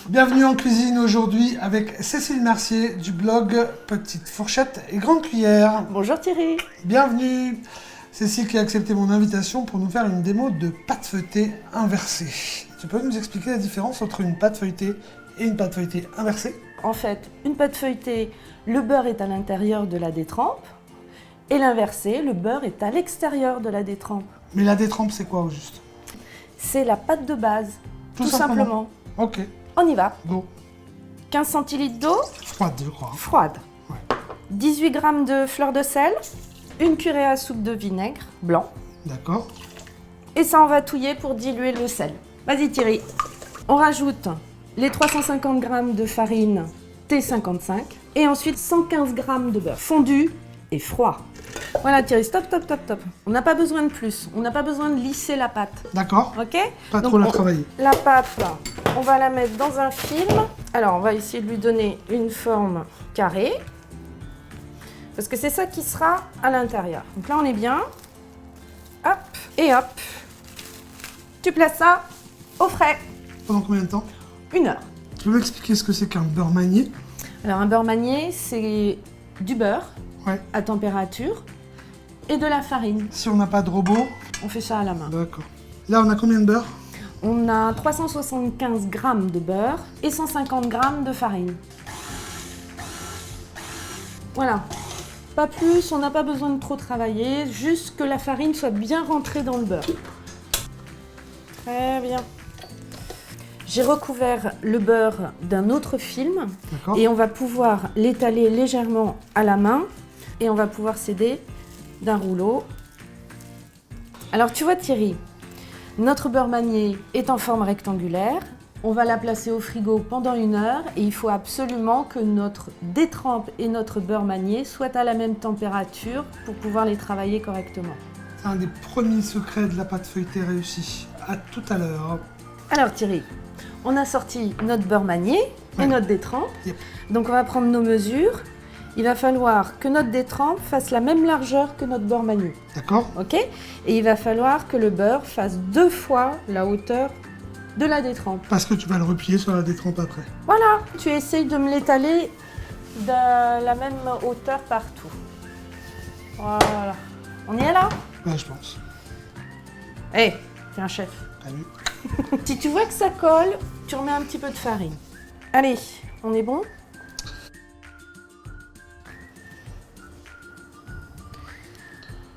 Bienvenue en cuisine aujourd'hui avec Cécile Mercier du blog Petite Fourchette et Grande Cuillère. Bonjour Thierry. Bienvenue. Cécile qui a accepté mon invitation pour nous faire une démo de pâte feuilletée inversée. Tu peux nous expliquer la différence entre une pâte feuilletée et une pâte feuilletée inversée? En fait, une pâte feuilletée, le beurre est à l'intérieur de la détrempe et l'inversé, le beurre est à l'extérieur de la détrempe. Mais la détrempe, c'est quoi au juste? C'est la pâte de base, tout simplement. Ok, On y va. go. 15 centilitres d'eau, Froide, je crois. froide. Ouais. 18 g de fleur de sel, une cuillerée à soupe de vinaigre blanc. D'accord. Et ça, on va touiller pour diluer le sel. Vas-y Thierry. On rajoute les 350 g de farine T55 et ensuite 115 g de beurre fondu et froid. Voilà Thierry, stop. On n'a pas besoin de plus, on n'a pas besoin de lisser la pâte. D'accord. Ok? Pas Donc, trop la travailler. La pâte, on va la mettre dans un film. Alors, on va essayer de lui donner une forme carrée. Parce que c'est ça qui sera à l'intérieur. Donc là, on est bien. Hop, et hop. Tu places ça au frais. Pendant combien de temps? 1 heure. Tu peux m'expliquer ce que c'est qu'un beurre manié? Alors, un beurre manié, c'est du beurre Ouais. à température et de la farine. Si on n'a pas de robot? On fait ça à la main. D'accord. Là, on a combien de beurre? On a 375 g de beurre et 150 g de farine. Voilà. Pas plus, on n'a pas besoin de trop travailler, juste que la farine soit bien rentrée dans le beurre. Très bien. J'ai recouvert le beurre d'un autre film D'accord. et on va pouvoir l'étaler légèrement à la main et on va pouvoir s'aider d'un rouleau. Alors tu vois Thierry, notre beurre manié est en forme rectangulaire. On va la placer au frigo pendant 1 heure et il faut absolument que notre détrempe et notre beurre manié soient à la même température pour pouvoir les travailler correctement. C'est un des premiers secrets de la pâte feuilletée réussie. À tout à l'heure. Alors Thierry, on a sorti notre beurre manié et Ouais. notre détrempe. Yep. Donc on va prendre nos mesures. Il va falloir que notre détrempe fasse la même largeur que notre beurre manié. D'accord. Ok? Et il va falloir que le beurre fasse 2 fois la hauteur de la détrempe. Parce que tu vas le replier sur la détrempe après. Voilà, tu essayes de me l'étaler de la même hauteur partout. Voilà. On y est là? Là, je pense. Hé, t'es un chef. T'as vu? Si tu vois que ça colle, tu remets un petit peu de farine. Allez, on est bon?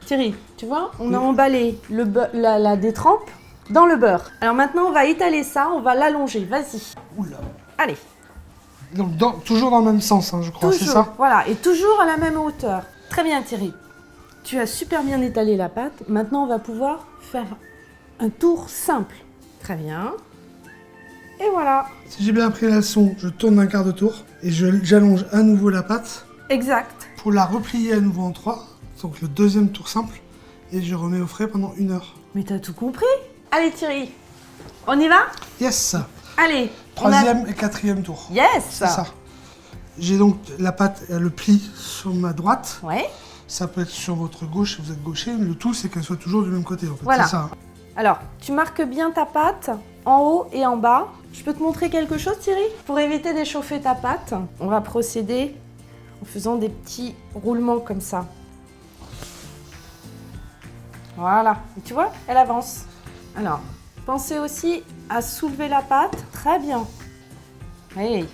Thierry, tu vois, on a Oui. emballé la détrempe dans le beurre. Alors maintenant, on va étaler ça, on va l'allonger. Vas-y. Oula. Allez. Donc, toujours dans le même sens, hein, je crois, c'est Toujours, ça? voilà, et toujours à la même hauteur. Très bien Thierry. Tu as super bien étalé la pâte. Maintenant, on va pouvoir faire un tour simple. Très bien. Et voilà. Si j'ai bien pris la leçon, je tourne d'un quart de tour et j'allonge à nouveau la pâte Exact. pour la replier à nouveau en 3. Donc le deuxième tour simple. Et je remets au frais pendant 1 heure. Mais t'as tout compris. Allez Thierry, on y va? Yes! Allez. Troisième et quatrième tour. Yes. C'est ça. J'ai donc la pâte, le pli sur ma droite. Ouais. Ça peut être sur votre gauche si vous êtes gaucher. Le tout, c'est qu'elle soit toujours du même côté, en fait. Voilà. C'est ça. Alors, tu marques bien ta pâte en haut et en bas. Je peux te montrer quelque chose Thierry? Pour éviter d'échauffer ta pâte, on va procéder en faisant des petits roulements comme ça. Voilà. Et tu vois, elle avance. Alors, pensez aussi à soulever la pâte. Très bien. Hey.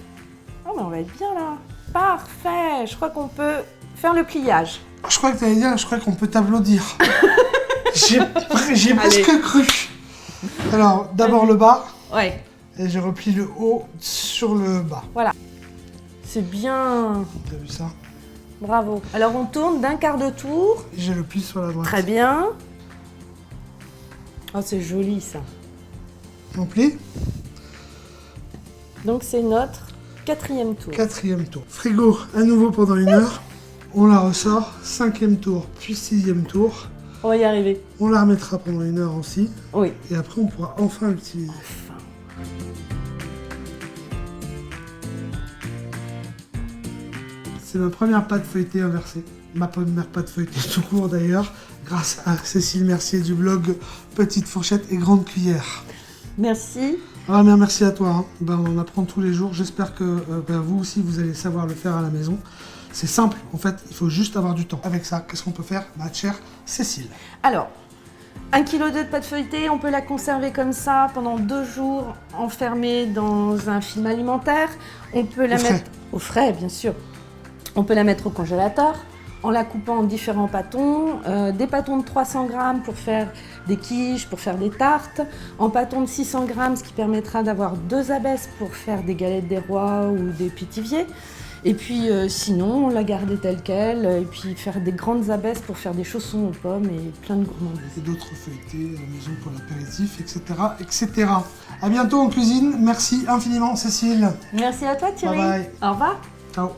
Oh, mais on va être bien là. Parfait. Je crois qu'on peut faire le pliage. Je crois que t'allais dire, je crois qu'on peut t'applaudir. J'ai presque cru. Alors, d'abord le bas, Ouais. et je replie le haut sur le bas. C'est bien. T'as vu ça? Bravo. Alors, on tourne d'un quart de tour. Et j'ai le pli sur la droite. Très bien. Oh, c'est joli ça. On plie. Donc, c'est notre 4e tour. Quatrième tour. Frigo à nouveau pendant 1 heure. On la ressort. 5e tour, puis 6e tour. On va y arriver. On la remettra pendant 1 heure aussi. Oui. Et après, on pourra enfin l'utiliser. Enfin. C'est ma première pâte feuilletée inversée. Ma première pâte feuilletée tout court d'ailleurs. Grâce à Cécile Mercier du blog Petite Fourchette et Grande Cuillère. Merci Ah, bien, merci à toi. Hein. Ben, on en apprend tous les jours. J'espère que vous aussi, vous allez savoir le faire à la maison. C'est simple, en fait, il faut juste avoir du temps. Avec ça, qu'est-ce qu'on peut faire, ma chère Cécile? Alors, 1,2 kg de pâte feuilletée, on peut la conserver comme ça pendant 2 jours, enfermée dans un film alimentaire. On peut la mettre au frais, bien sûr. On peut la mettre au congélateur en la coupant en différents pâtons. Des pâtons de 300 grammes pour faire des quiches, pour faire des tartes. En pâtons de 600 grammes, ce qui permettra d'avoir 2 abesses pour faire des galettes des rois ou des pétiviers. Et puis sinon, la garder telle quelle, et puis faire des grandes abesses pour faire des chaussons aux pommes et plein de gourmandises. Et d'autres feuilletés à la maison pour l'apéritif, etc., etc. À bientôt en cuisine. Merci infiniment, Cécile. Merci à toi, Thierry. Bye bye. Au revoir. Ciao.